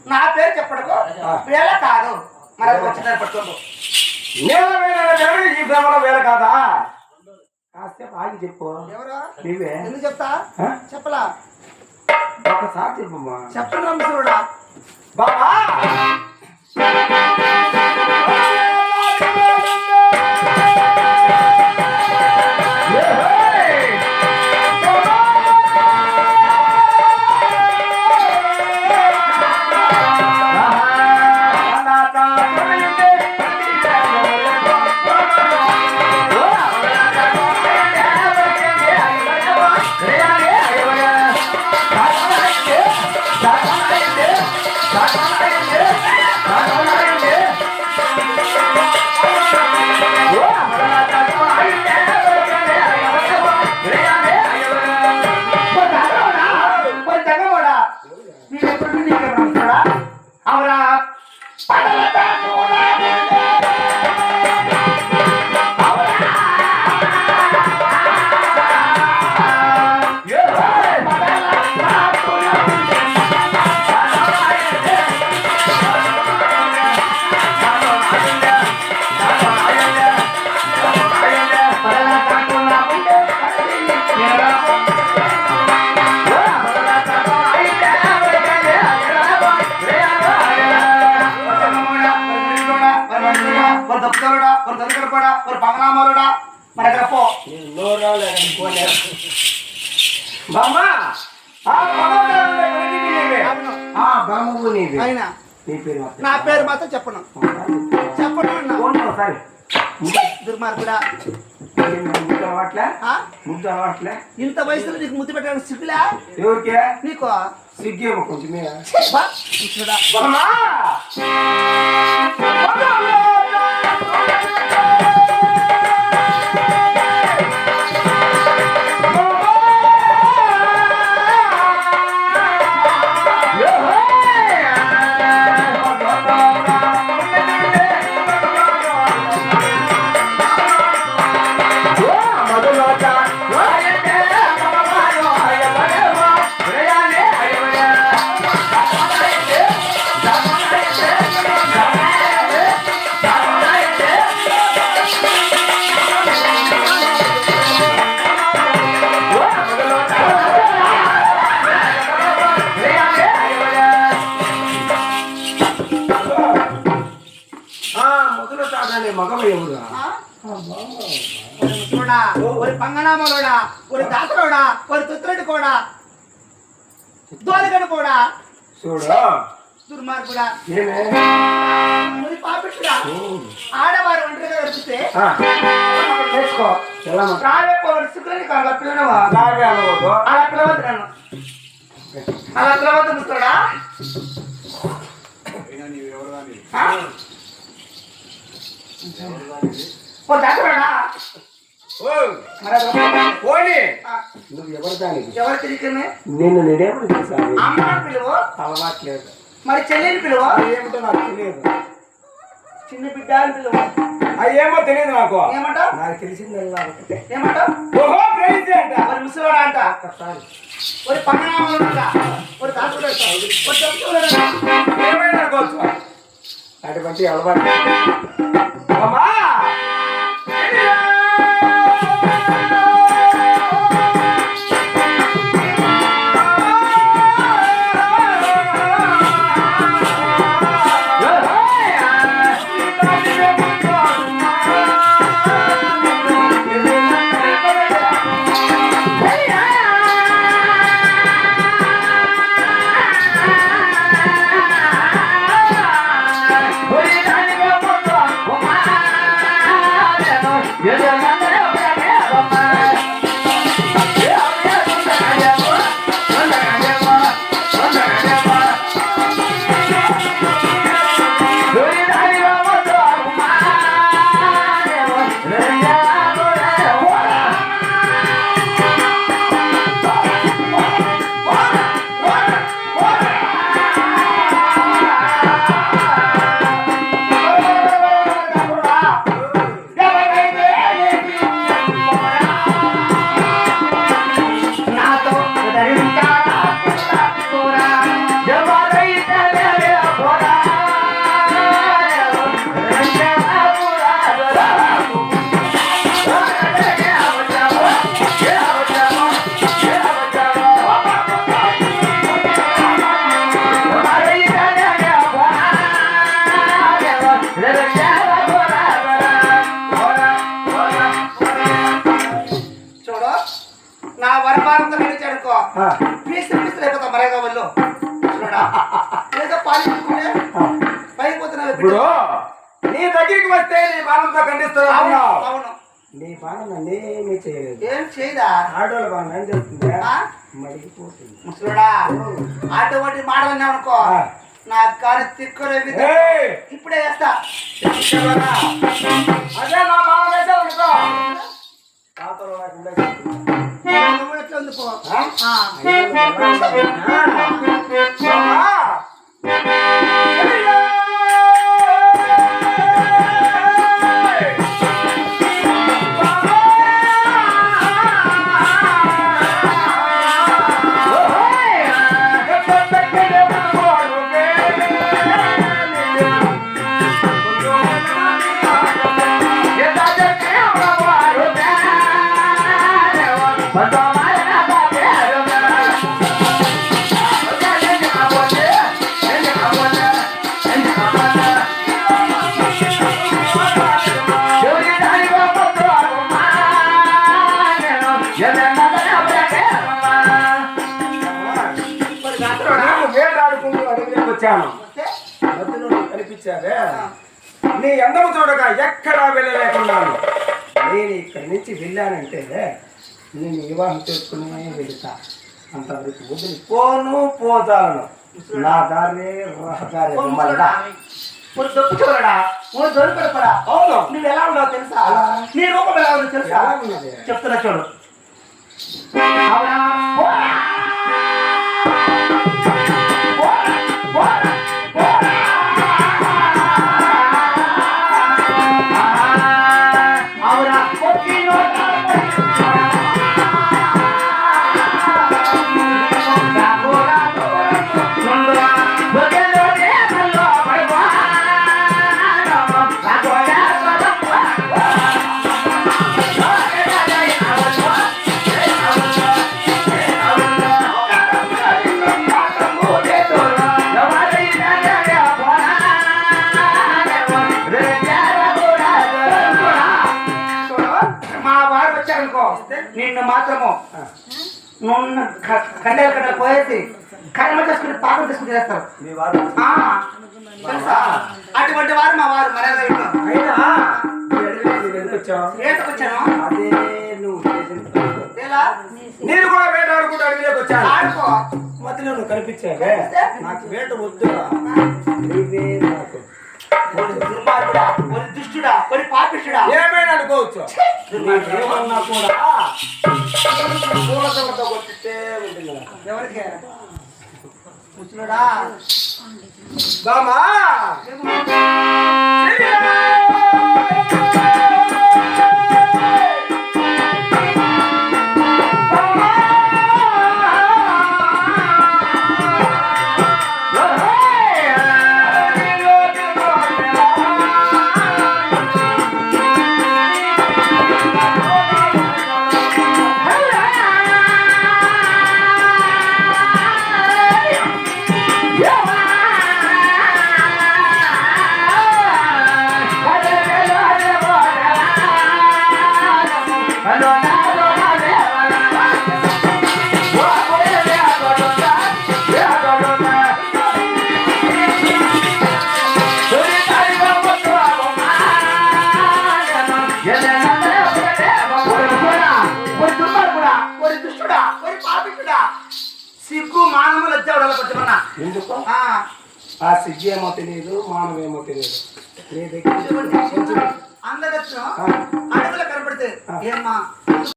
నా పేరు చెప్పడకు వేళ కాదు మరి వచ్చిందని పట్టుకోండు ఈ భ్రమలో వేళ కాదా కాసేపు ఆగి చెప్పు ఎవరు నీవే ఎందుకు చెప్తా చెప్పలా ఒకసారి చెప్పమ్మా చెప్పండి రంసుడా బాబా నా పేరు మాత్రం చెప్పను చెప్పండి దుర్మార్గుడా ఇంత వయసులో నీకు ముద్దు పెట్టడానికి సిగ్గులే ఎవరికి నీకు సిగ్గేమో కొంచెమే ஒரு பங்கனாமலோடா ஒரு தாத்தரோடா ஒரு துத்திரடு கோடா దోలగడ కూడా చూడు దుర్మార్గుడా మరి పాపిస్తుడా ఆడవారు ఒంటరిగా దొరికితే చేసుకో రావే పోవాలి సుగ్రని కాగా పిల్లనవా రావే అనవద్దు అలా పిలవద్దు అలా పిలవద్దు ముస్తాడా నువ్వు ఎవరు దానికి ఎవరు తిరిగినే నిన్ను నేనేమో చేశాను అమ్మ పిలువు అలవాట్లేదు మరి చెల్లెని పిలువ ఏమిటో నాకు తెలియదు చిన్న బిడ్డ అని పిలువ ఏమో తెలియదు నాకు ఏమంటావు నాకు తెలిసిందల్లా ఏమంటావు ఓహో ప్రైజ్ అంట మరి ముసలివాడా అంట ఒక్కసారి ஒரு பங்கனாமலோடா ஒரு தாத்தரோட ஒரு దొంగోడா ఏమైనా అనుకోవచ్చు అటువంటి అలవాటు అమ్మా నా వరమానంతో నిలిచాడుకో ఆ, పీస్ అయిపోతాం మరేగా వాళ్ళు చూడా ఏదో పాలించుకుంటే పైకి పోతున్నావు ఇప్పుడు నీ దగ్గరికి వస్తే నీ బాణంతో ఖండిస్తున్నావు. అవును నీ బాణం నన్నేమీ చేయలేదు. ఏం చేయదా ఆడోళ్ళ బాణం ఏం చేస్తుందా? ఆ? మడిగిపోతుంది. ముసలుడా అటువంటి మాటలు అనుకో ఆ. నా కారు తిక్కులు ఏయ్! ఇప్పుడే వేస్తా చెప్పరా? అదే నా బాణం వేసావు అనుకో. తాతలు లేకుండా చేస్తున్నా. నువ్వు ఎట్లా ఉంది పో ఆ? ఆ. అయ్యో, ఎలా ఉంది? ఆ. వేటాడుకుంటూ అడుగులోకి వచ్చాను. మధ్యలో నువ్వు కనిపించావే, నీ అందము చూడగా ఎక్కడా వెళ్ళలేకున్నాను. నేను ఇక్కడి నుంచి వెళ్ళానంటే నేను వివాహం చేసుకునే వెళ్తా. అంతవరకు వదిలి పోను పోతాను. నా దారి రహదారి మళ్ళా. చూడడా దొరికిపడా అవును. నువ్వు ఎలా ఉన్నావు తెలుసా ఎలా? నీ రూపం ఎలా ఉందో తెలుసా ఎలా ఉన్నది? చెప్తున్నా చూడు అవునా? పోరా! పోరా! పోరా! పోరా! అవునా? పొక్కినోడా, మా వారు వచ్చారనుకో నిన్ను మాత్రము నువ్వు కండలు కండలు పోయేసి కర్మ చేసుకుని పాపం చేసుకుని చేస్తారు మీ వారు ఆ, తెలుసా? అటువంటి వారు మా వారు మర్యాద ఇంట్లో అయినా ఈ అడవిలో నువ్వు ఎందుకు వచ్చావు? ఏంటకు వచ్చాను అదే నువ్వు చేసిన తప్పు. ఎలా నేను కూడా వేటాడుకుంటూ అడవిలోకి వచ్చాను. ఆడుకో మధ్యలో నువ్వు కనిపించావే, నాకు వేట వద్దురా. నీవే నాకు ఒరి దుర్మార్గుడా, ఒరి దుష్టుడా, ఒరి పాపిష్టుడా. ఏమైనా అనుకోవచ్చు. నీకేమన్నా కూడా పూలతోటతో కొట్టితే ఉంటుంది కదా. ఎవరికి ముసలుడా బామా సిగ్గు మానవులు వచ్చాడు పట్టుకున్నా ఎందుకు? ఆ సిగ్గేమో తెలియదు, మానవేమో తెలియదు. నీ దగ్గర అందరూ అడుగులు కనపడితే ఏమ్మా